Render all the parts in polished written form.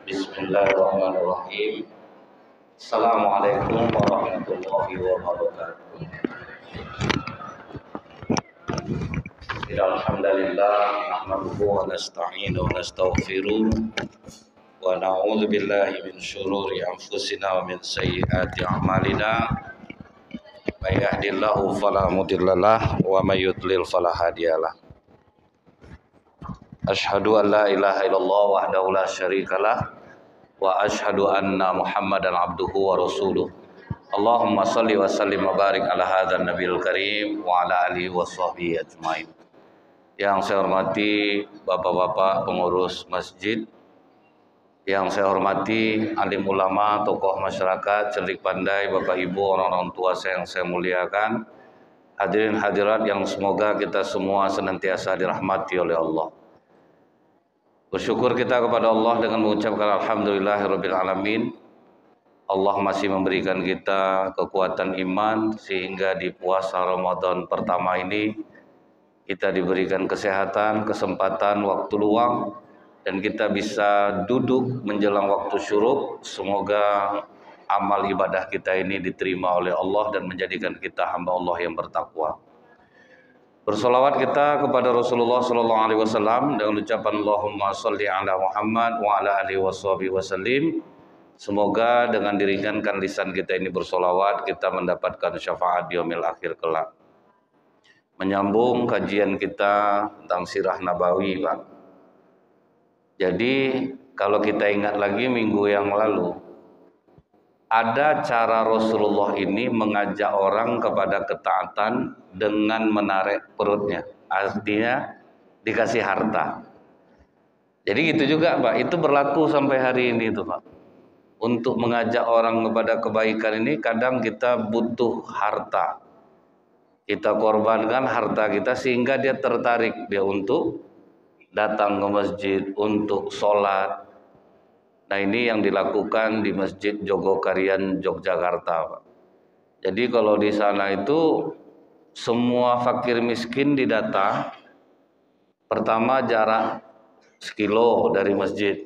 Bismillahirrahmanirrahim. Assalamualaikum warahmatullahi wabarakatuh. Alhamdulillah nahmaduhu wa nasta'inu wa nastaghfiruh wa na'udzu billahi min syururi anfusina wa min sayyiati a'malina. May yahdihillahu fala mudhillalah wa may yudlil fala hadiyalah. Asyhadu an la ilaha illallah wahdahu la syarikalah wa asyhadu anna Muhammadan abduhu wa rasuluh. Allahumma shalli wa sallim wa barik ala hadzal nabiyil karim wa ala alihi washabbihi ajmain. Yang saya hormati bapak-bapak pengurus masjid, yang saya hormati alim ulama, tokoh masyarakat, cerdik pandai, bapak ibu, orang-orang tua saya yang saya muliakan, hadirin hadirat yang semoga kita semua senantiasa dirahmati oleh Allah. Bersyukur kita kepada Allah dengan mengucapkan alhamdulillahirabbil alamin. Allah masih memberikan kita kekuatan iman sehingga di puasa Ramadan pertama ini kita diberikan kesehatan, kesempatan, waktu luang, dan kita bisa duduk menjelang waktu syuruk. Semoga amal ibadah kita ini diterima oleh Allah dan menjadikan kita hamba Allah yang bertakwa. Bersolawat kita kepada Rasulullah SAW dengan ucapan Allahumma sholli ala Muhammad wa ala alihi washabihi wasallim. Semoga dengan diringankan lisan kita ini bersolawat, kita mendapatkan syafaat di yaumil akhir kelak. Menyambung kajian kita tentang sirah nabawi, Pak. Jadi kalau kita ingat lagi minggu yang lalu, ada cara Rasulullah ini mengajak orang kepada ketaatan dengan menarik perutnya. Artinya dikasih harta. Jadi gitu juga, Pak. Itu berlaku sampai hari ini tuh, Pak. Untuk mengajak orang kepada kebaikan ini kadang kita butuh harta. Kita korbankan harta kita sehingga dia tertarik dia untuk datang ke masjid, untuk sholat. Nah, ini yang dilakukan di Masjid Jogokarian Yogyakarta, Pak. Jadi kalau di sana itu semua fakir miskin didata. Pertama jarak 1 kilo dari masjid.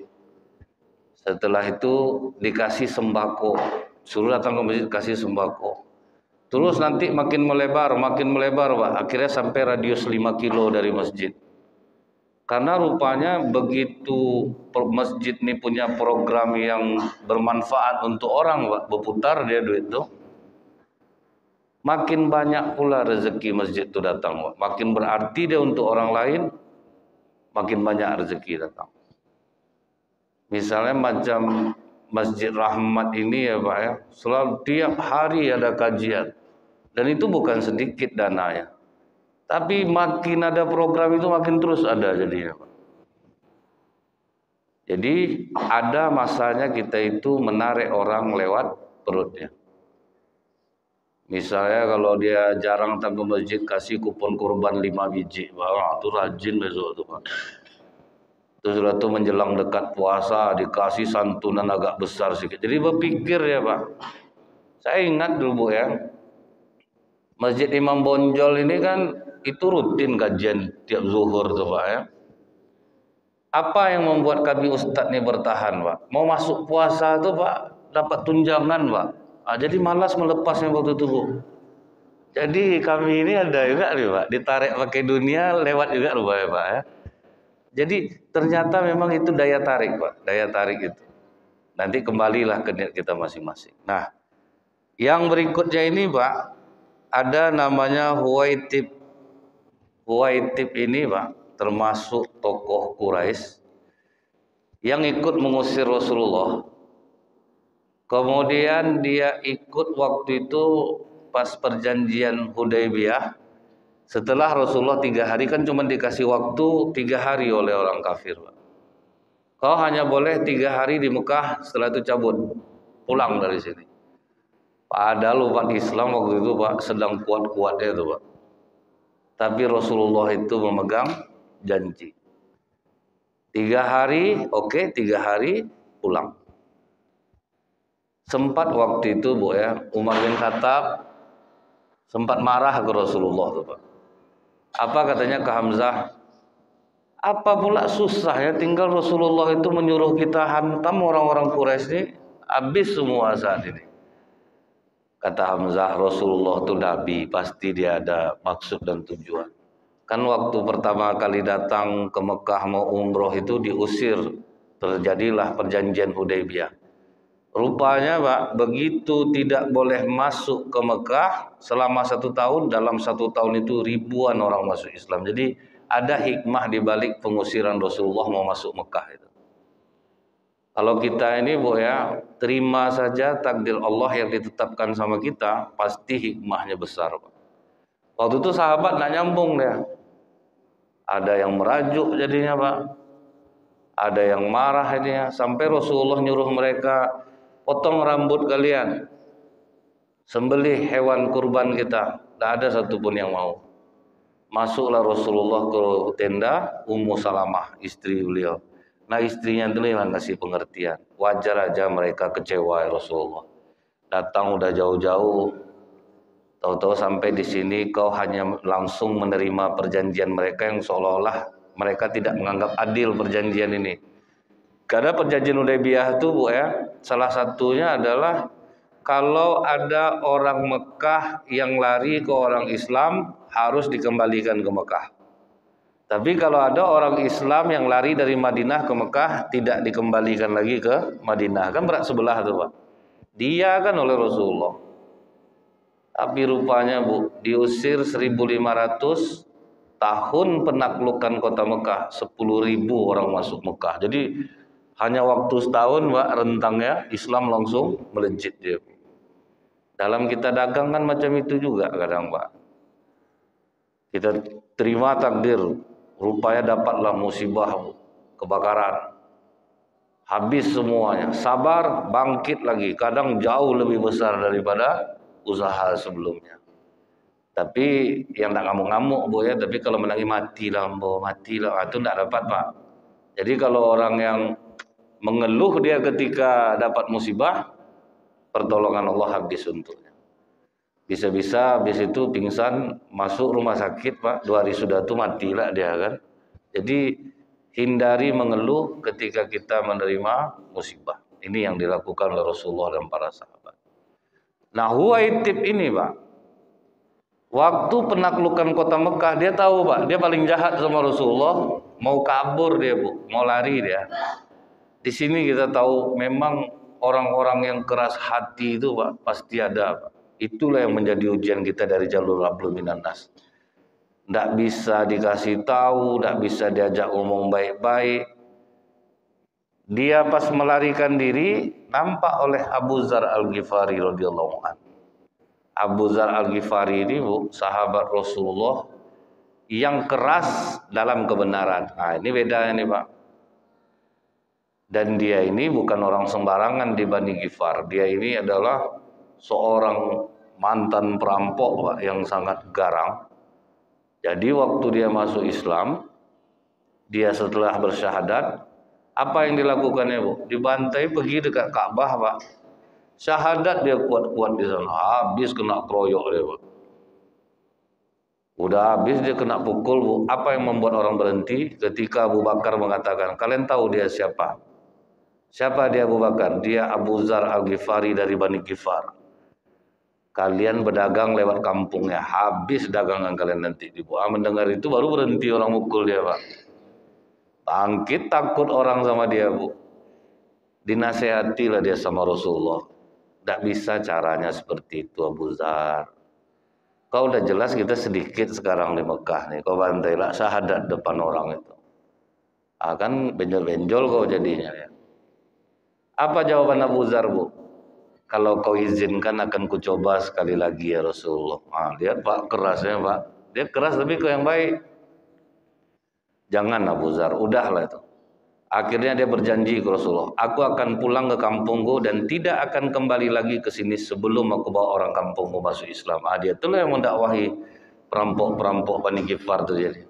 Setelah itu dikasih sembako. Suruh datang ke masjid kasih sembako. Terus nanti makin melebar, Pak. Akhirnya sampai radius 5 kilo dari masjid. Karena rupanya begitu masjid ini punya program yang bermanfaat untuk orang, Pak, berputar dia duit itu, makin banyak pula rezeki masjid itu datang, Pak. Makin berarti dia untuk orang lain, makin banyak rezeki datang. Misalnya macam Masjid Rahmat ini ya, Pak, ya, selalu tiap hari ada kajian. Dan itu bukan sedikit dananya. Tapi makin ada program itu makin terus ada jadinya, Pak. Jadi ada masanya kita itu menarik orang lewat perutnya. Misalnya kalau dia jarang datang ke masjid kasih kupon kurban 5 biji, Pak. Itu rajin besok itu, Pak. Terus sudah itu menjelang dekat puasa dikasih santunan agak besar sedikit. Jadi berpikir ya, Pak. Saya ingat dulu, Bu, ya. Masjid Imam Bonjol ini kan itu rutin kajian tiap zuhur tuh, Pak, ya. Apa yang membuat kami ustadz ini bertahan, Pak? Mau masuk puasa tuh, Pak, dapat tunjangan, Pak. Jadi malas melepasnya waktu itu, Bu. Jadi kami ini ada juga nih, Pak, ditarik pakai dunia lewat juga rupanya, Pak, ya. Jadi ternyata memang itu daya tarik, Pak, daya tarik itu. Nanti kembalilah ke niat kita masing-masing. Nah, yang berikutnya ini, Pak, ada namanya Huwaitib. Huwaitib ini, Pak, termasuk tokoh Quraisy yang ikut mengusir Rasulullah. Kemudian dia ikut waktu itu pas perjanjian Hudaybiyah. Setelah Rasulullah 3 hari, kan cuma dikasih waktu 3 hari oleh orang kafir, Pak. Kau hanya boleh 3 hari di Mekah, setelah itu cabut, pulang dari sini. Padahal umat Islam waktu itu, Pak, sedang kuat-kuatnya itu, Pak. Tapi Rasulullah itu memegang janji. 3 hari, oke, 3 hari. pulang. Sempat waktu itu Bu ya, Umar bin Khattab sempat marah ke Rasulullah tuh, Pak. Apa katanya ke Hamzah? Apa pula susah ya tinggal Rasulullah itu menyuruh kita hantam orang-orang Quraisy ini, habis semua saat ini. Kata Hamzah, Rasulullah itu nabi, pasti dia ada maksud dan tujuan. Kan waktu pertama kali datang ke Mekah mau umroh itu diusir, terjadilah perjanjian Hudaybiyah. Rupanya Pak, begitu tidak boleh masuk ke Mekah selama 1 tahun, dalam 1 tahun itu ribuan orang masuk Islam. Jadi ada hikmah di balik pengusiran Rasulullah mau masuk Mekah itu. Kalau kita ini Bu ya, terima saja takdir Allah yang ditetapkan sama kita, pasti hikmahnya besar Pak. Waktu itu sahabat nak nyambung dia. Ada yang merajuk jadinya Pak. Ada yang marah jadinya, sampai Rasulullah nyuruh mereka, potong rambut kalian, sembelih hewan kurban kita. Tidak ada satupun yang mau. Masuklah Rasulullah ke tenda Ummu Salamah, istri beliau. Nah istrinya itu yang ngasih pengertian. Wajar aja mereka kecewa ya Rasulullah. Datang udah jauh-jauh, tahu-tahu sampai di sini kau hanya langsung menerima perjanjian mereka yang seolah-olah mereka tidak menganggap adil perjanjian ini. Karena perjanjian Hudaybiyah itu Bu ya, salah satunya adalah kalau ada orang Mekah yang lari ke orang Islam harus dikembalikan ke Mekah. Tapi kalau ada orang Islam yang lari dari Madinah ke Mekah tidak dikembalikan lagi ke Madinah. Kan berat sebelah tuh Pak. Dia kan oleh Rasulullah. Tapi rupanya Bu, diusir 1.500 tahun penaklukan kota Mekah, 10.000 orang masuk Mekah. Jadi hanya waktu setahun Pak, rentangnya Islam langsung melejit dia. Dalam kita dagang kan macam itu juga kadang Pak. Kita terima takdir, rupanya dapatlah musibah kebakaran. Habis semuanya. Sabar, bangkit lagi. Kadang jauh lebih besar daripada usaha sebelumnya. Tapi yang tak ngamuk-ngamuk Bu ya, tapi kalau menangi matilah itu tidak dapat Pak. Jadi kalau orang yang mengeluh dia ketika dapat musibah, pertolongan Allah habis untuknya. Bisa-bisa habis itu pingsan, masuk rumah sakit Pak, 2 hari sudah itu matilah dia kan. Jadi hindari mengeluh ketika kita menerima musibah. Ini yang dilakukan oleh Rasulullah dan para sahabat. Nah Huwaitib ini Pak, waktu penaklukan kota Mekah dia tahu Pak, dia paling jahat sama Rasulullah, mau kabur dia Bu, mau lari dia. Di sini kita tahu memang orang-orang yang keras hati itu Pak pasti ada Pak. Itulah yang menjadi ujian kita dari jalur Rabbul Minan Nas. Tidak bisa dikasih tahu, tidak bisa diajak ngomong baik-baik. Dia pas melarikan diri nampak oleh Abu Dzar Al-Ghifari radhiyallahu anhu. Abu Dzar Al-Ghifari ini Bu, sahabat Rasulullah yang keras dalam kebenaran. Nah, ini bedanya nih Pak. Dan dia ini bukan orang sembarangan di Bani Ghifar. Dia ini adalah seorang mantan perampok Pak, yang sangat garang. Jadi waktu dia masuk Islam, dia setelah bersyahadat, apa yang dilakukannya Bu? Dibantai pergi dekat Ka'bah Pak. Syahadat dia kuat-kuat di sana, habis kena keroyok dia Pak. Udah habis dia kena pukul Bu. Apa yang membuat orang berhenti? Ketika Abu Bakar mengatakan, kalian tahu dia siapa? Siapa dia Abu Bakar? Dia Abu Dzar Al-Ghifari dari Bani Ghifar. Kalian berdagang lewat kampungnya, habis dagangan kalian nanti dibuang. Mendengar itu baru berhenti orang mukul dia Pak. Bangkit takut orang sama dia Bu. Dinasehatilah dia sama Rasulullah. Tidak bisa caranya seperti itu Abu Dzar. Kau udah jelas kita sedikit sekarang di Mekah nih. Kau bantailah syahadat depan orang itu. Akan benjol-benjol kau jadinya ya. Apa jawaban Abu Dzar Bu? Kalau kau izinkan akan kucoba sekali lagi ya Rasulullah. Lihat Pak kerasnya Pak. Dia keras tapi kau yang baik. Jangan Abu Dzar, udahlah itu. Akhirnya dia berjanji ke Rasulullah, aku akan pulang ke kampungku dan tidak akan kembali lagi ke sini sebelum aku bawa orang kampungku masuk Islam. Dia itulah yang mendakwahi perampok-perampok Bani Ghifar itu jadi.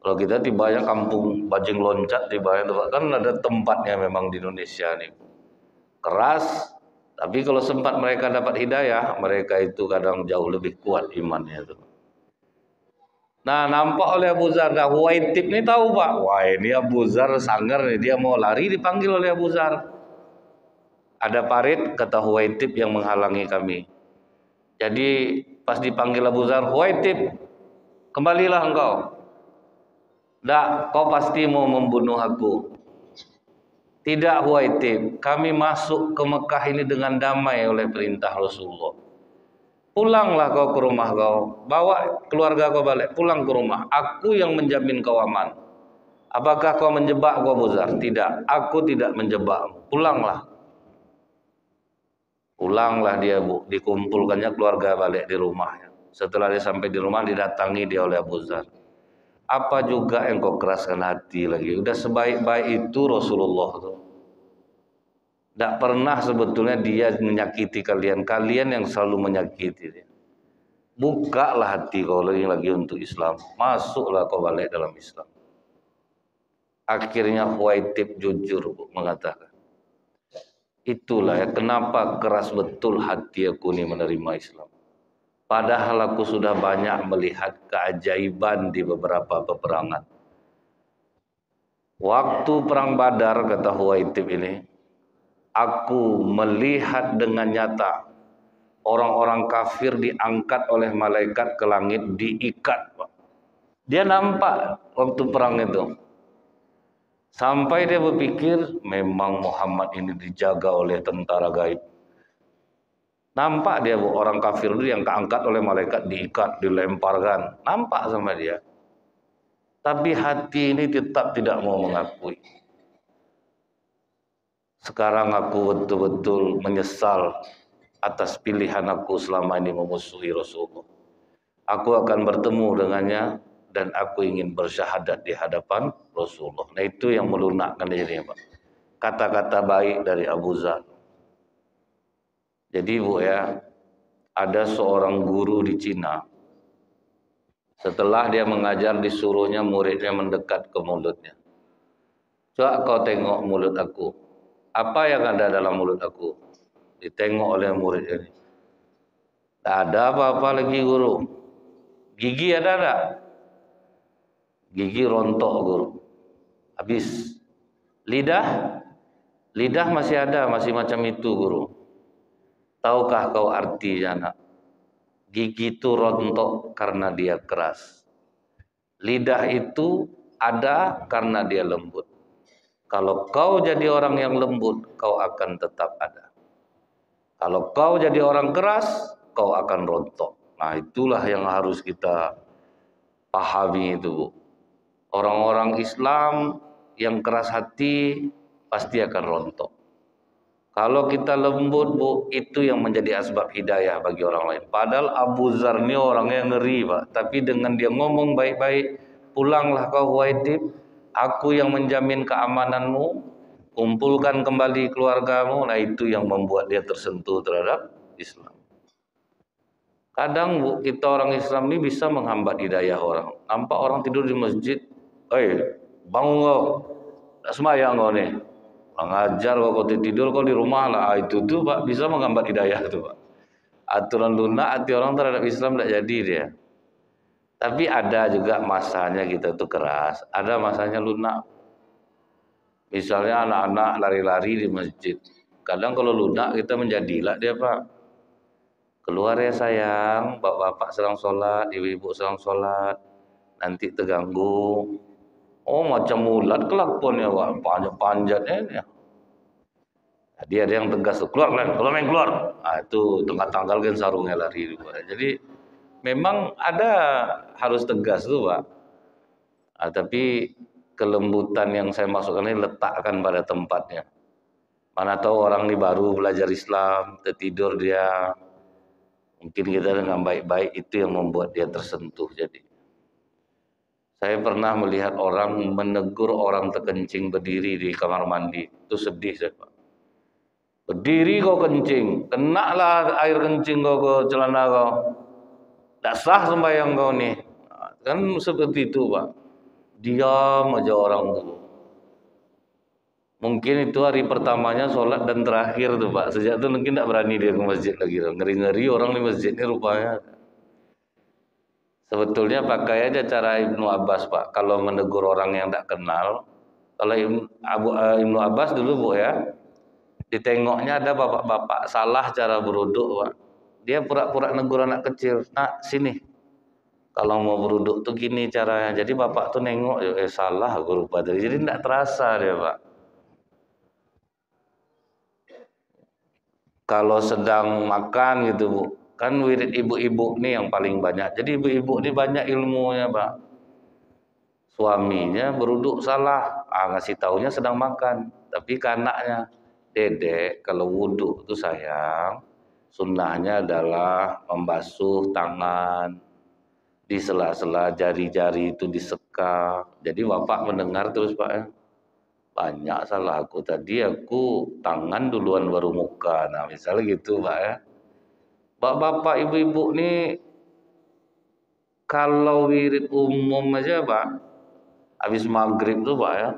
Kalau kita tibanya kampung bajing loncat, tibanya kan ada tempatnya memang di Indonesia nih. Keras, tapi kalau sempat mereka dapat hidayah, mereka itu kadang jauh lebih kuat imannya itu. Nah, nampak oleh Abu Zar. Nah, Huwaitib ini tahu Pak. Wah, ini Abu Zar sanggar nih. Dia mau lari, dipanggil oleh Abu Zar. Ada parit, kata Huwaitib, yang menghalangi kami. Jadi pas dipanggil Abu Zar, Huwaitib, kembalilah engkau. Dak, kau pasti mau membunuh aku. Tidak Huwaitib, kami masuk ke Mekah ini dengan damai oleh perintah Rasulullah. Pulanglah kau ke rumah kau, bawa keluarga kau balik, pulang ke rumah. Aku yang menjamin kau aman. Apakah kau menjebak Abu Zar? Tidak, aku tidak menjebakmu. Pulanglah. Pulanglah dia Bu, dikumpulkannya keluarga balik di rumahnya. Setelah dia sampai di rumah, didatangi dia oleh Abu Zar. Apa juga yang kau keraskan hati lagi? Udah sebaik-baik itu Rasulullah tuh. Tidak pernah sebetulnya dia menyakiti kalian. Kalian yang selalu menyakiti dia. Bukalah hati kau lagi untuk Islam. Masuklah kau balik dalam Islam. Akhirnya Huwaitib jujur mengatakan. Itulah ya kenapa keras betul hati aku ini menerima Islam. Padahal aku sudah banyak melihat keajaiban di beberapa peperangan. Waktu perang Badar, kata Huwaitib ini, aku melihat dengan nyata orang-orang kafir diangkat oleh malaikat ke langit, diikat. Dia nampak waktu perang itu. Sampai dia berpikir, memang Muhammad ini dijaga oleh tentara gaib. Nampak dia orang kafir itu yang keangkat oleh malaikat, diikat, dilemparkan. Nampak sama dia. Tapi hati ini tetap tidak mau mengakui. Sekarang aku betul-betul menyesal atas pilihan aku selama ini memusuhi Rasulullah. Aku akan bertemu dengannya dan aku ingin bersyahadat di hadapan Rasulullah. Nah itu yang melunakkan diri, Pak. Kata-kata baik dari Abu Zar. Jadi Bu ya, ada seorang guru di Cina. Setelah dia mengajar, disuruhnya muridnya mendekat ke mulutnya. Coba kau tengok mulut aku. Apa yang ada dalam mulut aku? Ditengok oleh murid ini. Tak ada apa-apa lagi guru. Gigi ada tak? Gigi rontok guru. Habis. Lidah? Lidah masih ada, masih macam itu guru. Tahukah kau artinya anak? Gigi itu rontok karena dia keras. Lidah itu ada karena dia lembut. Kalau kau jadi orang yang lembut, kau akan tetap ada. Kalau kau jadi orang keras, kau akan rontok. Nah itulah yang harus kita pahami itu Bu. Orang-orang Islam yang keras hati pasti akan rontok. Kalau kita lembut Bu, itu yang menjadi asbab hidayah bagi orang lain. Padahal Abu Zar ini orangnya ngeri Pak. Tapi dengan dia ngomong baik-baik, pulanglah kau Huwaitib, aku yang menjamin keamananmu, kumpulkan kembali keluargamu. Nah itu yang membuat dia tersentuh terhadap Islam. Kadang Bu, kita orang Islam ini bisa menghambat hidayah orang. Nampak orang tidur di masjid, bangun kau, tak sembahyang kau nih. Mengajar kau tidur kau di rumah lah. Itu tuh Pak bisa menghambat hidayah tuh Pak. Aturan lunak hati orang terhadap Islam tidak jadi dia. Tapi ada juga masanya kita tuh keras, ada masanya lunak. Misalnya anak-anak lari-lari di masjid. Kadang kalau lunak kita menjadilah dia Pak. Keluar ya sayang, bapak-bapak sedang sholat, ibu-ibu sedang sholat, nanti terganggu. Oh macam ulat kelakuannya Pak, panjat-panjatnya. Jadi ada yang tegas tuh, keluar, kalau main keluar. Nah, itu tanggal kan sarungnya lari. Jadi memang ada harus tegas tuh Pak. Nah, tapi kelembutan yang saya masukkan ini letakkan pada tempatnya. Mana tahu orang ini baru belajar Islam, tertidur dia. Mungkin kita dengan baik-baik itu yang membuat dia tersentuh. Jadi saya pernah melihat orang menegur orang terkencing berdiri di kamar mandi. Itu sedih saya Pak. Berdiri kau kencing, kenalah air kencing kau ke celana kau. Tak sah sembahyang kau nih. Kan seperti itu Pak. Diam aja orang tuh. Mungkin itu hari pertamanya sholat dan terakhir tuh Pak. Sejak itu mungkin tidak berani dia ke masjid lagi. Ngeri-ngeri orang di masjid ini rupanya. Sebetulnya pakai aja cara Ibnu Abbas Pak. Kalau menegur orang yang tidak kenal. Kalau Ibnu Abbas dulu Bu ya. Ditengoknya ada bapak-bapak salah cara beruduk Pak. Dia pura-pura negur anak kecil. Nah sini. Kalau mau beruduk tuh gini caranya. Jadi bapak tuh nengok. Salah aku lupa. Jadi tidak terasa dia Pak. Kalau sedang makan gitu Bu, kan wirid ibu-ibu nih yang paling banyak. Jadi ibu-ibu ini banyak ilmunya Pak. Suaminya beruduk salah, ngasih taunya sedang makan. Tapi ke anaknya, Dedek kalau wudhu itu sayang, sunnahnya adalah membasuh tangan, di sela-sela jari-jari itu disekak. Jadi bapak mendengar terus Pak ya. Banyak salah aku tadi, aku tangan duluan baru muka. Nah misalnya gitu Pak ya. Bapak-bapak ibu-ibu nih kalau wirid umum aja Pak, habis maghrib tuh Pak ya,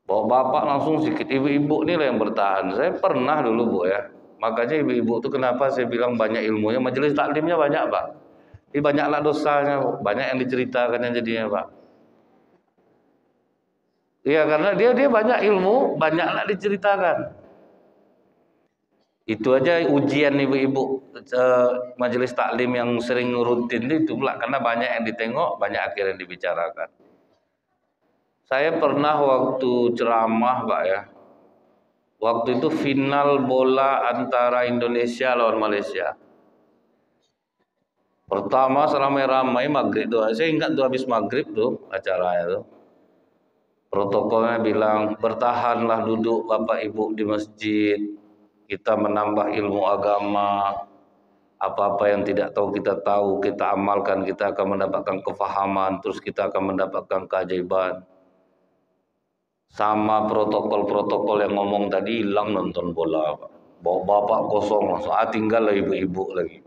bapak langsung sedikit. Ibu-ibu nih lah yang bertahan. Saya pernah dulu Bu ya, makanya ibu-ibu tuh kenapa saya bilang banyak ilmunya, majelis taklimnya banyak Pak. Ini banyaklah dosanya, banyak yang diceritakan yang jadinya Pak. Iya karena dia banyak ilmu, banyaklah diceritakan. Itu aja ujian ibu-ibu majelis taklim yang sering rutin itu pula karena banyak yang ditengok, banyak akhir yang dibicarakan. Saya pernah waktu ceramah Pak ya, waktu itu final bola antara Indonesia lawan Malaysia. Pertama seramai-ramai maghrib tuh, saya ingat tuh habis maghrib tuh acaranya tuh. Protokolnya bilang bertahanlah duduk Bapak Ibu di masjid. Kita menambah ilmu agama. Apa-apa yang tidak tahu kita amalkan, kita akan mendapatkan kefahaman, terus kita akan mendapatkan keajaiban. Sama protokol-protokol yang ngomong tadi hilang nonton bola. Bapak kosong langsung, tinggal lah ibu-ibu lagi.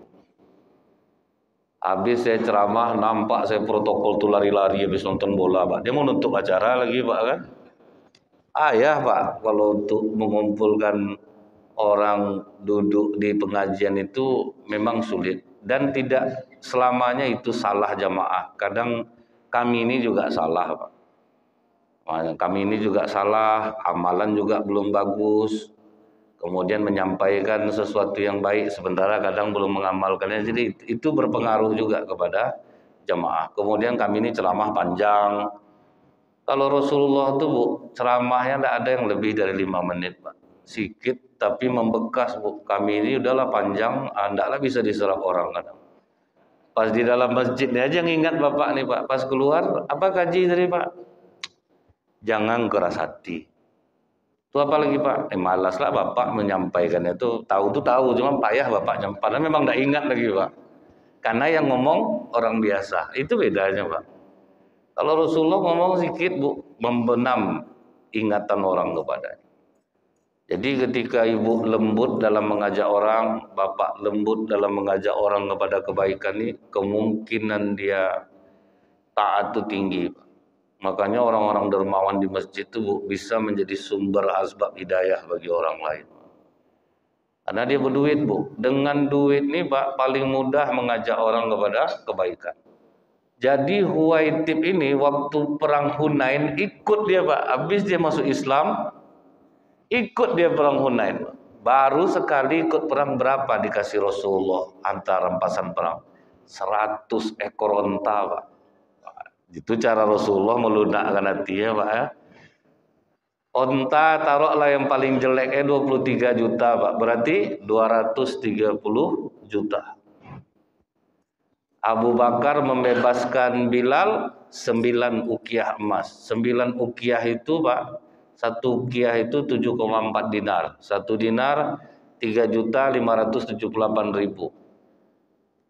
Habis saya ceramah, nampak saya protokol tuh lari-lari habis nonton bola Pak. Dia mau nutup acara lagi Pak kan. Ya Pak, kalau untuk mengumpulkan orang duduk di pengajian itu memang sulit. Dan tidak selamanya itu salah jamaah. Kadang kami ini juga salah Pak. Kami ini juga salah, amalan juga belum bagus. Kemudian menyampaikan sesuatu yang baik sementara kadang belum mengamalkannya, jadi itu berpengaruh juga kepada jamaah. Kemudian kami ini ceramah panjang. Kalau Rasulullah itu Bu, ceramahnya tidak ada yang lebih dari 5 menit Pak. Sikit tapi membekas Bu. Kami ini udahlah panjang, tidaklah bisa diserap orang kadang. Pas di dalam masjid ini aja ngingat Bapak nih Pak, pas keluar apa kaji tadi Pak? Jangan keras hati. Itu apa lagi Pak? Malas lah Bapak menyampaikan itu. Tahu cuma payah Bapak nyampaikan. Padahal memang tidak ingat lagi Pak. Karena yang ngomong orang biasa. Itu bedanya Pak. Kalau Rasulullah ngomong sedikit Bu, membenam ingatan orang kepadanya. Jadi ketika ibu lembut dalam mengajak orang, bapak lembut dalam mengajak orang kepada kebaikan ini, kemungkinan dia taat itu tinggi Pak. Makanya orang-orang dermawan di masjid itu Bu, bisa menjadi sumber asbab hidayah bagi orang lain. Karena dia berduit Bu. Dengan duit ini Pak paling mudah mengajak orang kepada kebaikan. Jadi Huwaitib ini waktu perang Hunain ikut dia Pak. Habis dia masuk Islam, ikut dia perang Hunain. Baru sekali ikut perang berapa dikasih Rasulullah antar rampasan perang? 100 ekor onta Pak. Itu cara Rasulullah melunakkan hatinya Pak ya. Onta taruhlah yang paling jeleknya 23 juta Pak. Berarti 230 juta. Abu Bakar membebaskan Bilal 9 ukiah emas. 9 ukiah itu Pak, 1 ukiah itu 7,4 dinar. 1 dinar 3.578.000.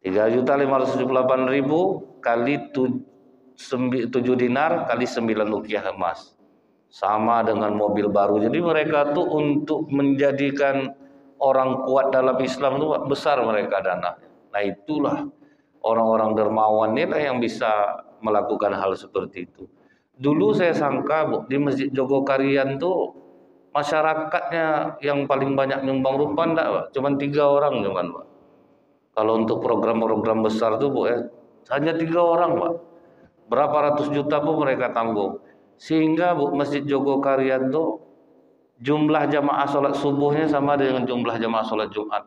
3.578.000 kali 7 dinar kali 9 ukiah emas. Sama dengan mobil baru. Jadi mereka tuh untuk menjadikan orang kuat dalam Islam itu besar mereka dana. Nah itulah orang-orang dermawan inilah yang bisa melakukan hal seperti itu. Dulu saya sangka Bu, di Masjid Jogokarian tuh masyarakatnya yang paling banyak nyumbang rupa enggak Pak, cuman 3 orang cuman Pak. Kalau untuk program-program besar tuh Bu hanya 3 orang Pak. Berapa ratus juta pun mereka tanggung. Sehingga Bu, Masjid Jogokarian tuh jumlah jamaah sholat subuhnya sama dengan jumlah jamaah sholat Jumat.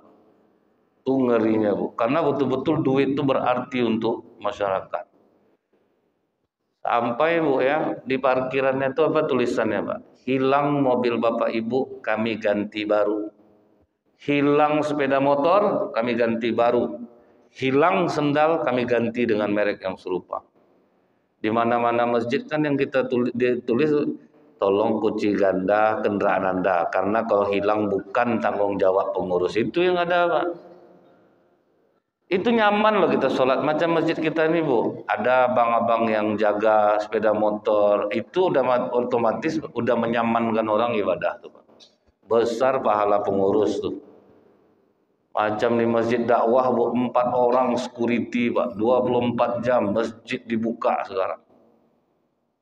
Itu ngerinya Bu, karena betul-betul duit itu berarti untuk masyarakat. Sampai Bu di parkirannya itu apa tulisannya Pak? Hilang mobil Bapak Ibu, kami ganti baru. Hilang sepeda motor, kami ganti baru. Hilang sendal, kami ganti dengan merek yang serupa. Di mana-mana masjid kan yang kita tulis tolong kunci ganda kendaraan Anda, karena kalau hilang bukan tanggung jawab pengurus. Itu yang ada Pak. Itu nyaman loh kita sholat. Macam masjid kita ini Bu, ada abang-abang yang jaga sepeda motor, itu udah otomatis udah menyamankan orang ibadah tuh Pak. Besar pahala pengurus tuh. Macam di masjid dakwah Bu, 4 orang security Pak, 24 jam masjid dibuka sekarang.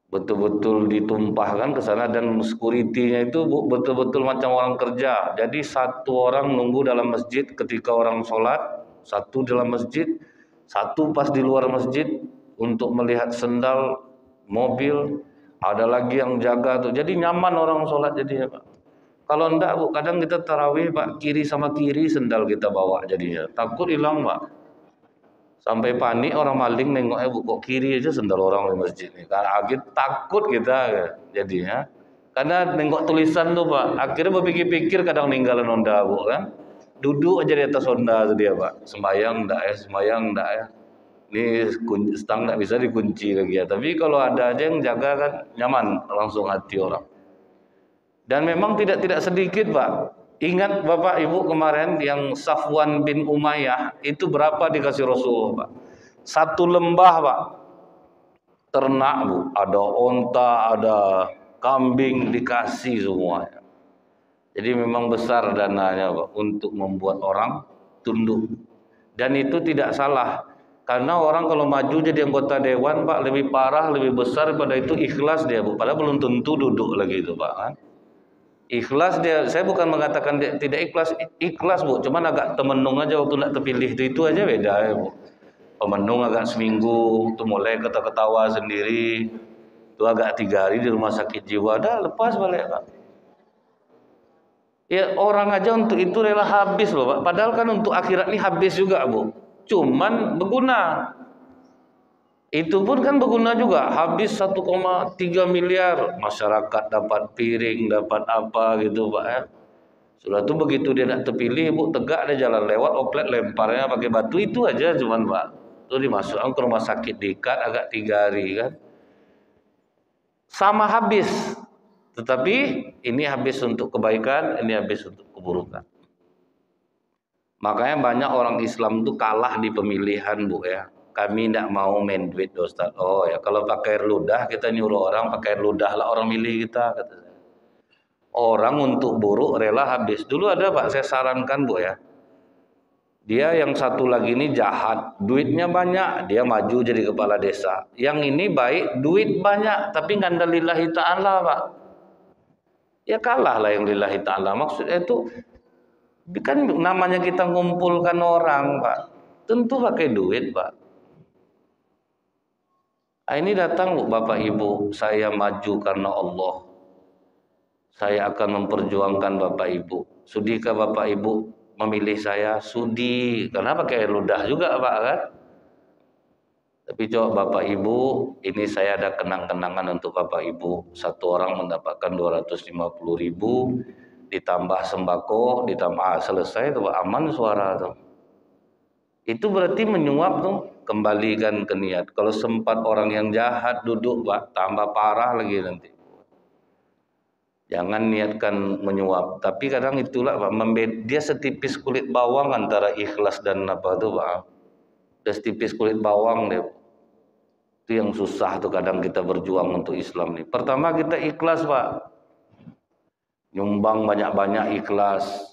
Betul-betul ditumpahkan ke sana, dan security-nya itu Bu, betul-betul macam orang kerja. Jadi 1 orang nunggu dalam masjid ketika orang sholat, 1 dalam masjid, 1 pas di luar masjid untuk melihat sendal, mobil, ada lagi yang jaga tuh. Jadi nyaman orang sholat jadinya Pak. Kalau enggak Bu, kadang kita tarawih Pak, kiri sama kiri sendal kita bawa jadinya. Takut hilang Pak. Sampai panik orang maling nengoknya Bu, kok kiri aja sendal orang di masjid nih. Takut kita jadinya. Karena nengok tulisan tuh Pak, akhirnya berpikir-pikir kadang ninggalin Honda Bu kan. Duduk aja di atas Honda tuh dia Pak. Sembayang enggak ya. Ini stang enggak bisa dikunci lagi ya. Tapi kalau ada aja yang jaga kan nyaman langsung hati orang. Dan memang tidak sedikit Pak. Ingat Bapak Ibu kemarin yang Safwan bin Umayyah itu berapa dikasih Rasul Pak? 1 lembah Pak. Ternak Bu, ada onta, ada kambing dikasih semuanya. Jadi memang besar dananya Pak untuk membuat orang tunduk. Dan itu tidak salah. Karena orang kalau maju jadi anggota dewan Pak, lebih parah, lebih besar pada itu ikhlas dia Bu. Padahal belum tentu duduk lagi itu Pak kan. Ikhlas dia, saya bukan mengatakan dia tidak ikhlas Bu, cuman agak temenung aja waktu nak terpilih itu aja beda ya Bu. Pemenung agak seminggu, tuh mulai ketawa sendiri, tuh agak 3 hari di rumah sakit jiwa, dah lepas balik Pak. Ya orang aja untuk itu rela habis loh Pak, padahal kan untuk akhirat ini habis juga Bu, cuman berguna. Itu pun kan berguna juga, habis 1,3 miliar, masyarakat dapat piring, dapat apa gitu Pak ya. Sudah tuh begitu dia nak terpilih Bu, tegak dia jalan lewat, oplet lemparnya pakai batu itu aja cuman Pak. Itu dimasukkan ke rumah sakit diikat agak 3 hari kan. Sama habis. Tetapi ini habis untuk kebaikan, ini habis untuk keburukan. Makanya banyak orang Islam tuh kalah di pemilihan Bu ya. Kami tidak mau main duit Ustaz. Oh ya, kalau pakai ludah kita nyuruh orang pakai ludah lah orang milih kita kata saya. Orang untuk buruk rela habis. Dulu ada Pak, saya sarankan Bu ya. Dia yang satu lagi ini jahat, duitnya banyak, dia maju jadi kepala desa. Yang ini baik, duit banyak tapi ngandal lillahi ta'ala Pak. Ya kalah lah yang lillahi ta'ala. Maksudnya itu kan namanya kita ngumpulkan orang Pak. Tentu pakai duit Pak. Ini datang Bu, Bapak Ibu, saya maju karena Allah. Saya akan memperjuangkan Bapak Ibu. Sudikah Bapak Ibu memilih saya? Sudi, karena pakai ludah juga Pak kan. Tapi coba Bapak Ibu, ini saya ada kenang-kenangan untuk Bapak Ibu. 1 orang mendapatkan 250.000, ditambah sembako, ditambah selesai tuh aman suara tuh. Itu berarti menyuap tuh, kembalikan ke niat. Kalau sempat orang yang jahat duduk Pak, tambah parah lagi nanti. Jangan niatkan menyuap. Tapi kadang itulah Pak, dia setipis kulit bawang antara ikhlas dan apa tuh Pak. Dia setipis kulit bawang deh. Itu yang susah tuh kadang kita berjuang untuk Islam nih. Pertama kita ikhlas Pak. Nyumbang banyak-banyak ikhlas.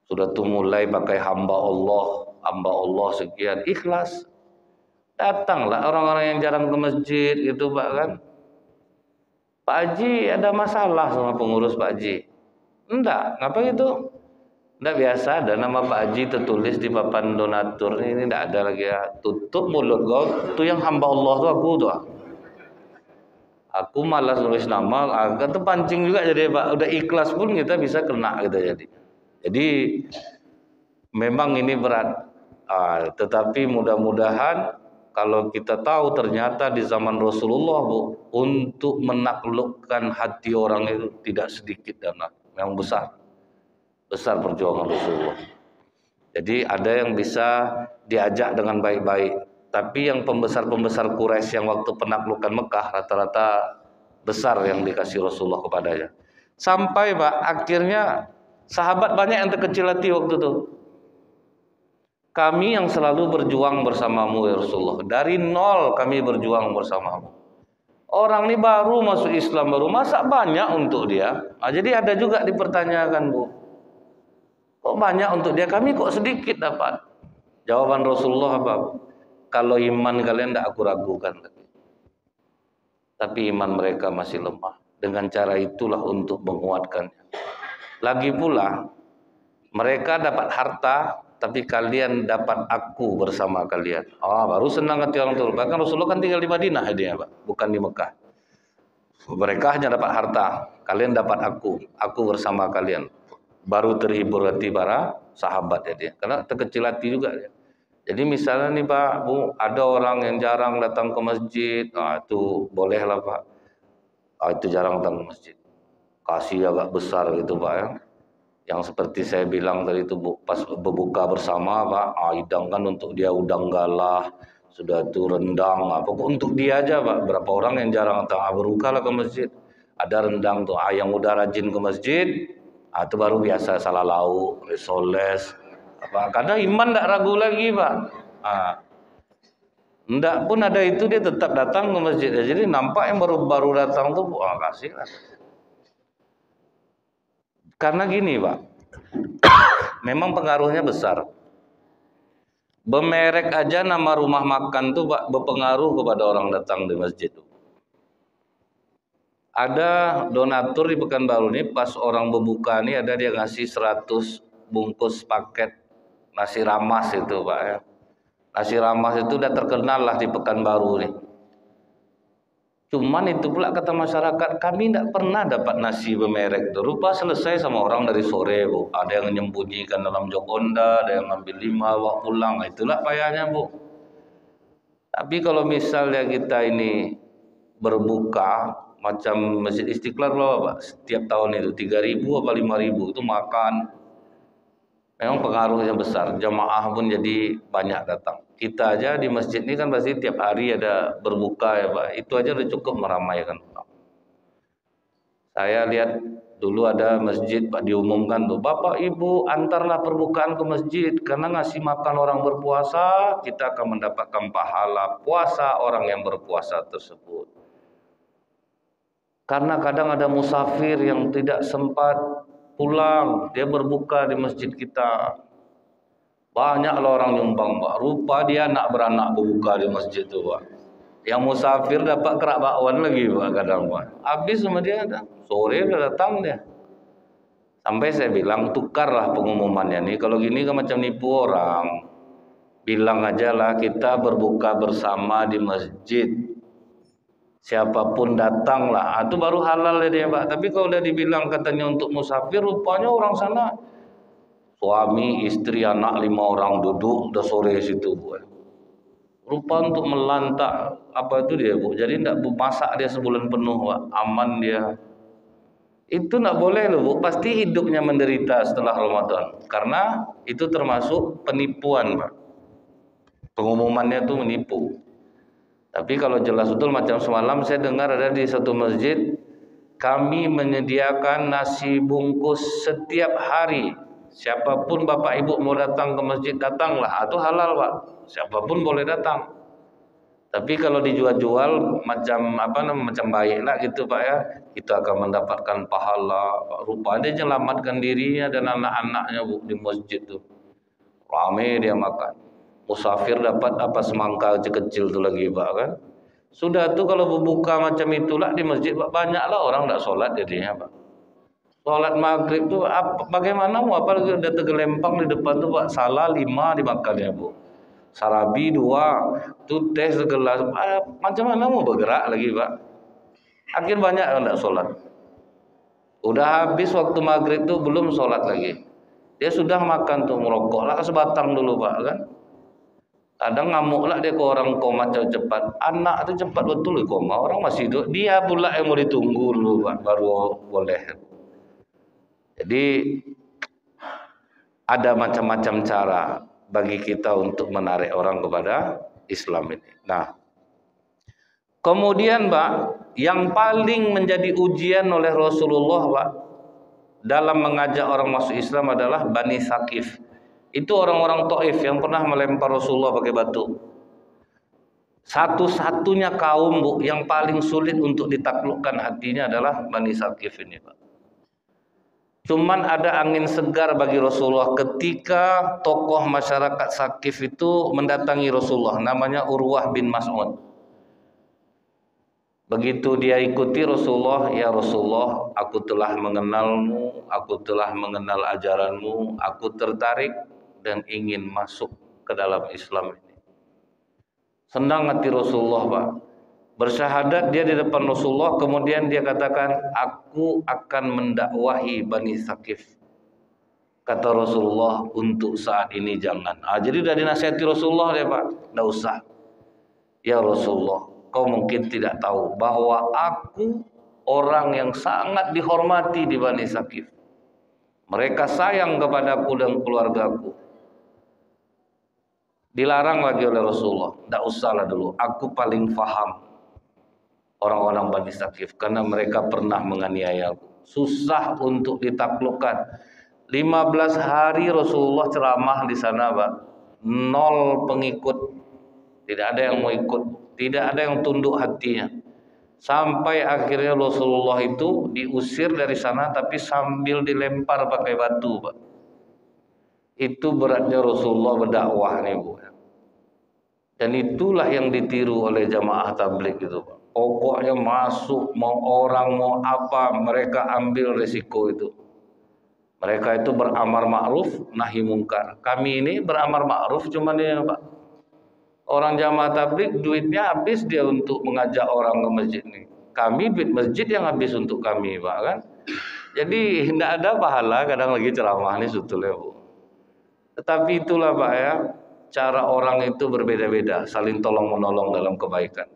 Sudah tuh mulai pakai hamba Allah sekian, ikhlas. Datanglah orang-orang yang jarang ke masjid gitu Pak kan. Pak Haji ada masalah sama pengurus Pak Haji. Enggak, ngapa gitu? Enggak, biasa ada nama Pak Haji tertulis di papan donatur. Ini enggak ada lagi ya. Tutup mulut kau. Itu yang hamba Allah tuh aku tuh. Aku malas nulis nama, agak terpancing juga jadi Pak. Udah ikhlas pun kita bisa kena gitu jadi. Jadi memang ini berat. Tetapi mudah-mudahan kalau kita tahu ternyata di zaman Rasulullah Bu, untuk menaklukkan hati orang itu tidak sedikit dan yang besar perjuangan Rasulullah. Jadi ada yang bisa diajak dengan baik-baik, tapi yang pembesar-pembesar Quraisy yang waktu penaklukan Mekah rata-rata besar yang dikasih Rasulullah kepadanya. Sampai Pak akhirnya sahabat banyak yang terkecil hati waktu itu. Kami yang selalu berjuang bersamamu ya Rasulullah. Dari nol kami berjuang bersamamu. Orang ini baru masuk Islam, baru masa banyak untuk dia. Jadi ada juga dipertanyakan Bu. Kok banyak untuk dia, kami kok sedikit dapat. Jawaban Rasulullah apa? Kalau iman kalian tidak aku ragukan lagi. Tapi iman mereka masih lemah. Dengan cara itulah untuk menguatkannya. Lagi pula mereka dapat harta, tapi kalian dapat aku bersama kalian. Baru senang hati orang tua. Bahkan Rasulullah kan tinggal di Madinah dia, Pak, bukan di Mekah. Mereka hanya dapat harta, kalian dapat aku bersama kalian. Baru terhibur hati para sahabat ya dia. Karena terkecil hati juga dia. Jadi misalnya nih Pak, Bu, ada orang yang jarang datang ke masjid, itu bolehlah Pak. Itu jarang datang ke masjid. Kasih agak besar gitu Pak ya. Yang seperti saya bilang tadi itu pas berbuka bersama Pak, hidangkan untuk dia udang galah, sudah itu rendang, pokok untuk dia aja Pak. Berapa orang yang jarang datang, berbuka lah ke masjid. Ada rendang tuh, yang udah rajin ke masjid, itu baru biasa salah lauk, risoles, karena iman tidak ragu lagi Pak. Enggak pun ada itu dia tetap datang ke masjid. Jadi nampak yang baru datang tuh, kasih lah. Karena gini Pak, memang pengaruhnya besar. Bemerek aja nama rumah makan tuh Pak berpengaruh kepada orang datang di masjid. Ada donatur di Pekanbaru ini pas orang berbuka nih ada dia ngasih 100 bungkus paket nasi ramas itu Pak ya. Nasi ramas itu udah terkenal lah di Pekanbaru nih. Cuman itu pula kata masyarakat, kami tidak pernah dapat nasi bermerek itu. Rupa selesai sama orang dari sore Bu. Ada yang menyembunyikan dalam jok Honda, ada yang ngambil 5 bawa pulang. Itulah payahnya Bu. Tapi kalau misalnya kita ini berbuka macam Masjid Istiqlal Pak, setiap tahun itu 3.000 apa 5.000 itu makan. Memang pengaruhnya besar. Jamaah pun jadi banyak datang. Kita aja di masjid ini kan pasti tiap hari ada berbuka ya Pak. Itu aja udah cukup meramaikan. Saya lihat dulu ada masjid Pak diumumkan tuh, Bapak Ibu antarlah perbukaan ke masjid karena ngasih makan orang berpuasa, kita akan mendapatkan pahala puasa orang yang berpuasa tersebut. Karena kadang ada musafir yang tidak sempat pulang, dia berbuka di masjid kita. Banyaklah orang nyumbang Pak. Rupa dia anak beranak berbuka di masjid itu Pak. Yang musafir dapat kerak bakwan lagi Pak kadang Pak. Habis sama dia sore udah datang dia. Sampai saya bilang tukarlah pengumumannya nih. Kalau gini kan macam nipu orang. Bilang aja lah kita berbuka bersama di masjid. Siapapun datang lah. Itu baru halal ya dia Pak. Tapi kalau udah dibilang katanya untuk musafir, rupanya orang sana suami, istri, anak 5 orang duduk udah sore situ Bu. Rupa untuk melantak apa itu dia Bu. Jadi tidak masak dia sebulan penuh Pak. Aman dia. Itu tidak boleh loh Bu. Pasti hidupnya menderita setelah Ramadan. Karena itu termasuk penipuan Pak. Pengumumannya itu menipu. Tapi kalau jelas betul macam semalam saya dengar ada di satu masjid, kami menyediakan nasi bungkus setiap hari. Siapapun Bapak Ibu mau datang ke masjid, datanglah. Itu halal Pak. Siapapun boleh datang. Tapi kalau dijual-jual macam baiklah gitu Pak ya, kita akan mendapatkan pahala. Rupa dia menyelamatkan dirinya dan anak-anaknya Bu di masjid tuh. Ramai dia makan. Musafir dapat apa semangka kecil itu lagi Pak kan. Sudah tuh kalau berbuka macam itulah di masjid Pak, banyaklah orang tidak sholat jadinya Pak. Sholat maghrib tuh bagaimana mau apalagi udah tergelempang di depan tuh Pak, salah 5 dimakan ya Bu. Sarabi 2, tuh teh segelas, macam mana mau bergerak lagi Pak. Akhir banyak yang tidak sholat. Udah habis waktu maghrib tuh belum sholat lagi. Dia sudah makan tuh, merokok lah sebatang dulu Pak kan. Kadang ngamuk lah dia ke orang koma cepat. Anak itu cepat betul koma, orang masih hidup. Dia pula yang mau ditunggu dulu Pak, baru boleh. Jadi ada macam-macam cara bagi kita untuk menarik orang kepada Islam ini. Nah, kemudian Pak, yang paling menjadi ujian oleh Rasulullah Pak dalam mengajak orang masuk Islam adalah Bani Thaqif. Itu orang-orang Taif yang pernah melempar Rasulullah pakai batu. Satu-satunya kaum Bu yang paling sulit untuk ditaklukkan hatinya adalah Bani Thaqif ini Pak. Cuman ada angin segar bagi Rasulullah ketika tokoh masyarakat Thaqif itu mendatangi Rasulullah, namanya Urwah bin Mas'ud. Begitu dia ikuti Rasulullah, ya Rasulullah, aku telah mengenalmu, aku telah mengenal ajaranmu, aku tertarik dan ingin masuk ke dalam Islam ini. Senang hati Rasulullah Pak. Bersyahadat dia di depan Rasulullah, kemudian dia katakan, aku akan mendakwahi Bani Thaqif. Kata Rasulullah, untuk saat ini jangan. Jadi sudah dinasihati Rasulullah dia Pak, tidak usah. Ya Rasulullah, kau mungkin tidak tahu bahwa aku orang yang sangat dihormati di Bani Thaqif. Mereka sayang kepadaku dan keluargaku. Dilarang lagi oleh Rasulullah, tidak usahlah dulu, aku paling faham orang-orang Bani Thaqif karena mereka pernah menganiaya aku. Susah untuk ditaklukkan. 15 hari Rasulullah ceramah di sana Pak, 0 pengikut, tidak ada yang mau ikut, tidak ada yang tunduk hatinya. Sampai akhirnya Rasulullah itu diusir dari sana tapi sambil dilempar pakai batu Pak. Itu beratnya Rasulullah berdakwah nih Bu. Dan itulah yang ditiru oleh jamaah tabligh itu Pak. Pokoknya masuk, mau orang mau apa, mereka ambil resiko itu. Mereka itu beramar ma'ruf nahi mungkar. Kami ini beramar ma'ruf cuman ini Pak. Orang jamaah tabligh duitnya habis dia untuk mengajak orang ke masjid ini. Kami duit masjid yang habis untuk kami Pak kan. Jadi tidak ada pahala kadang lagi ceramah ini sebetulnya Bu. Tetapi itulah Pak ya, cara orang itu berbeda-beda, saling tolong-menolong dalam kebaikan.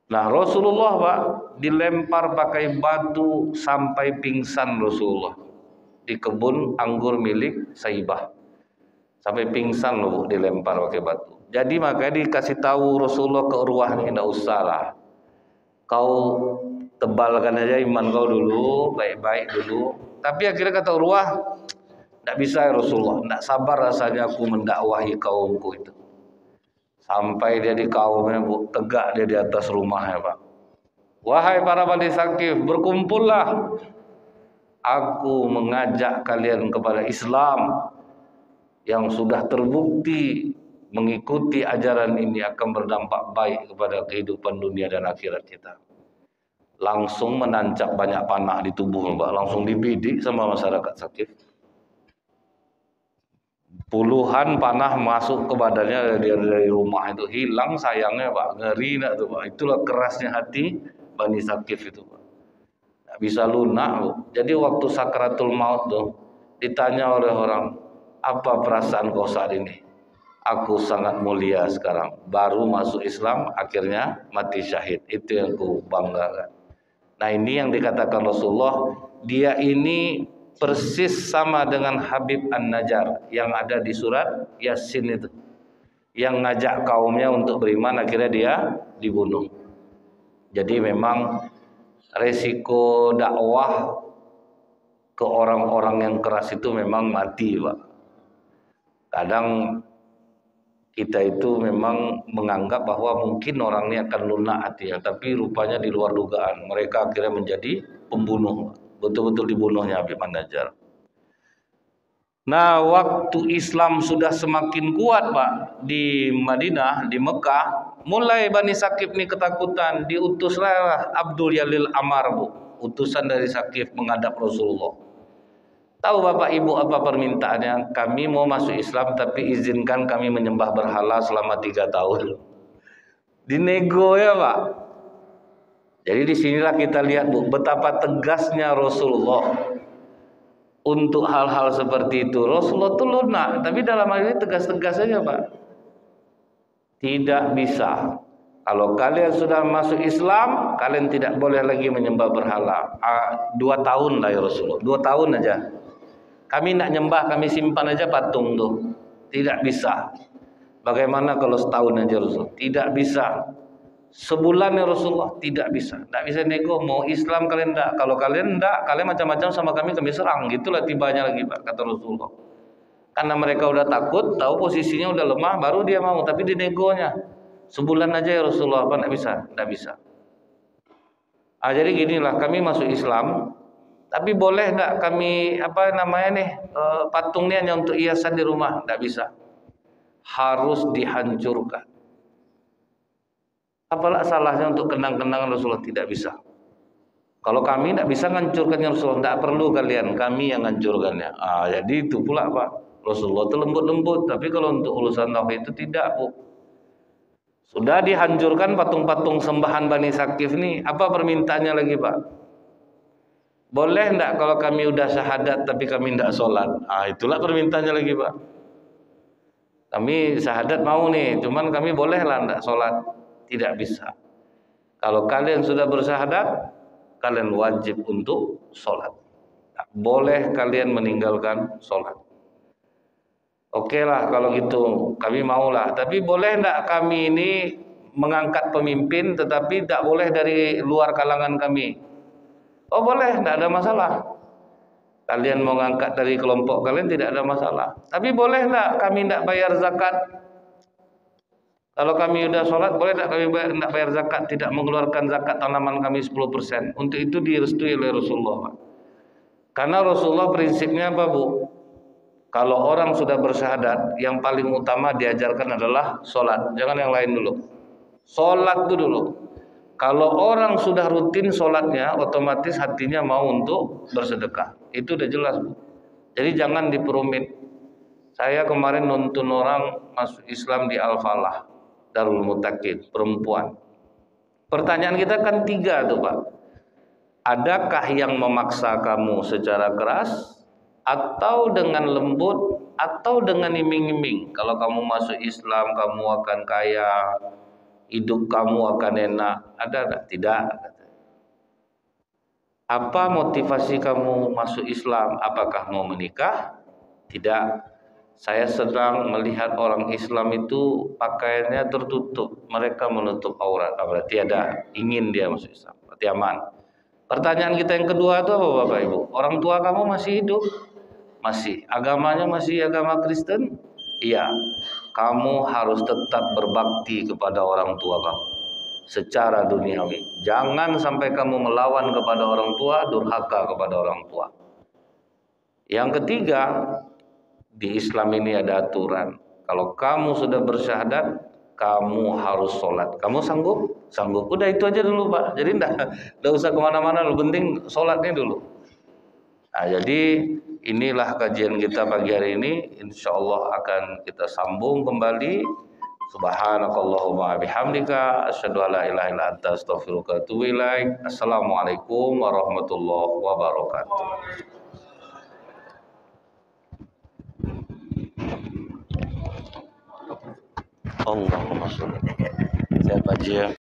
Nah Rasulullah Pak dilempar pakai batu sampai pingsan Rasulullah di kebun anggur milik Saibah. Sampai pingsan loh dilempar pakai batu. Jadi makanya dikasih tahu Rasulullah ke Urwah ini, tidak usah lah. Kau tebalkan aja iman kau dulu, baik-baik dulu. Tapi akhirnya kata Urwah, tidak bisa ya Rasulullah, tidak sabar rasanya aku mendakwahi kaumku itu. Sampai dia di kaumnya Bu, tegak dia di atas rumahnya Pak. Wahai para Bani Thaqif, berkumpullah. Aku mengajak kalian kepada Islam yang sudah terbukti mengikuti ajaran ini akan berdampak baik kepada kehidupan dunia dan akhirat kita. Langsung menancap banyak panah di tubuh Pak, langsung dibidik sama masyarakat Thaqif. Puluhan panah masuk ke badannya dari rumah itu, hilang sayangnya Pak, ngeri nak tuh Pak. Itulah kerasnya hati Bani Thaqif itu Pak. Nggak bisa lunak Bu. Jadi waktu sakratul maut tuh ditanya oleh orang, apa perasaan kau saat ini? Aku sangat mulia sekarang, baru masuk Islam akhirnya mati syahid. Itu yang ku banggakan. Nah ini yang dikatakan Rasulullah, dia ini persis sama dengan Habib An-Najjar yang ada di surat Yasin itu, yang ngajak kaumnya untuk beriman akhirnya dia dibunuh. Jadi memang resiko dakwah ke orang-orang yang keras itu memang mati Pak. Kadang kita itu memang menganggap bahwa mungkin orang ini akan lunak hatinya, tapi rupanya di luar dugaan. Mereka akhirnya menjadi pembunuh. Betul-betul dibunuhnya Habib An-Najjar. Nah, waktu Islam sudah semakin kuat, Pak, di Madinah, di Mekah, mulai Bani Sakif ini ketakutan. Diutuslah Abdul Jalil Ammar, Bu, utusan dari Sakif menghadap Rasulullah. Tahu Bapak Ibu apa permintaannya? Kami mau masuk Islam tapi izinkan kami menyembah berhala selama 3 tahun. Dinego ya, Pak. Jadi disinilah kita lihat, Bu, betapa tegasnya Rasulullah untuk hal-hal seperti itu. Rasulullah itu lunak, tapi dalam hal ini tegas-tegas saja, Pak. Tidak bisa. Kalau kalian sudah masuk Islam, kalian tidak boleh lagi menyembah berhala. 2 tahun lah ya Rasulullah, 2 tahun aja. Kami nak nyembah, kami simpan aja patung tuh. Tidak bisa. Bagaimana kalau setahun aja Rasulullah? Tidak bisa. Sebulan ya Rasulullah, tidak bisa. Tidak bisa nego, mau Islam kalian tidak. Kalau kalian tidak, kalian macam-macam sama kami serang. Gitulah tibanya lagi, Pak, kata Rasulullah. Karena mereka udah takut, tahu posisinya udah lemah, baru dia mau. Tapi di negonya, sebulan aja ya Rasulullah, apa tidak bisa? Tidak bisa. Jadi ginilah, kami masuk Islam, tapi boleh tidak kami patung ini hanya untuk hiasan di rumah? Tidak bisa. Harus dihancurkan. Apalah salahnya untuk kenang-kenangan Rasulullah? Tidak bisa. Kalau kami tidak bisa menghancurkannya Rasulullah, tidak perlu kalian, kami yang menghancurkannya. Jadi itu pula, Pak. Rasulullah itu lembut-lembut, tapi kalau untuk urusan tauhid itu tidak, Bu. Sudah dihancurkan patung-patung sembahan Bani Sakif ini, apa permintaannya lagi, Pak? Boleh tidak kalau kami udah syahadat tapi kami tidak sholat? Itulah permintaannya lagi, Pak. Kami syahadat mau nih, cuman kami bolehlah tidak sholat. Tidak bisa. Kalau kalian sudah bersyahadat, kalian wajib untuk sholat. Tak boleh kalian meninggalkan sholat. Oke lah kalau gitu, kami maulah. Tapi boleh tidak kami ini mengangkat pemimpin, tetapi tak boleh dari luar kalangan kami? Oh boleh, tidak ada masalah. Kalian mau mengangkat dari kelompok kalian tidak ada masalah. Tapi boleh tidak kami tidak bayar zakat? Kalau kami sudah sholat, boleh tak kami tidak bayar zakat, tidak mengeluarkan zakat tanaman kami 10%. Untuk itu direstui oleh Rasulullah, Pak. Karena Rasulullah prinsipnya apa, Bu? Kalau orang sudah bersyahadat, yang paling utama diajarkan adalah sholat. Jangan yang lain dulu. Sholat itu dulu. Kalau orang sudah rutin sholatnya, otomatis hatinya mau untuk bersedekah. Itu udah jelas, Bu. Jadi jangan diperumit. Saya kemarin nonton orang masuk Islam di Al-Falah, Darul Mutakin, perempuan. Pertanyaan kita kan 3 tuh, Pak. Adakah yang memaksa kamu secara keras, atau dengan lembut, atau dengan iming-iming? Kalau kamu masuk Islam, kamu akan kaya, hidup kamu akan enak. Ada? Tidak. Apa motivasi kamu masuk Islam? Apakah mau menikah? Tidak. Saya sedang melihat orang Islam itu pakaiannya tertutup, mereka menutup aurat. Berarti ada ingin dia masuk Islam, berarti aman. Pertanyaan kita yang kedua itu apa, Bapak Ibu? Orang tua kamu masih hidup? Masih. Agamanya masih agama Kristen? Iya. Kamu harus tetap berbakti kepada orang tua kamu secara duniawi. Jangan sampai kamu melawan kepada orang tua, durhaka kepada orang tua. Yang ketiga, di Islam ini ada aturan. Kalau kamu sudah bersyahadat, kamu harus sholat. Kamu sanggup? Sanggup. Udah itu aja dulu, Pak. Jadi enggak usah kemana-mana. Lu penting sholatnya dulu. Nah, jadi inilah kajian kita pagi hari ini. Insya Allah akan kita sambung kembali. Subhanakallahumma bihamdika asyhadu an la ilaha illa anta astaghfiruka wa atubu ilaik. Assalamualaikum warahmatullahi wabarakatuh. Allahumma sholli. Saya baca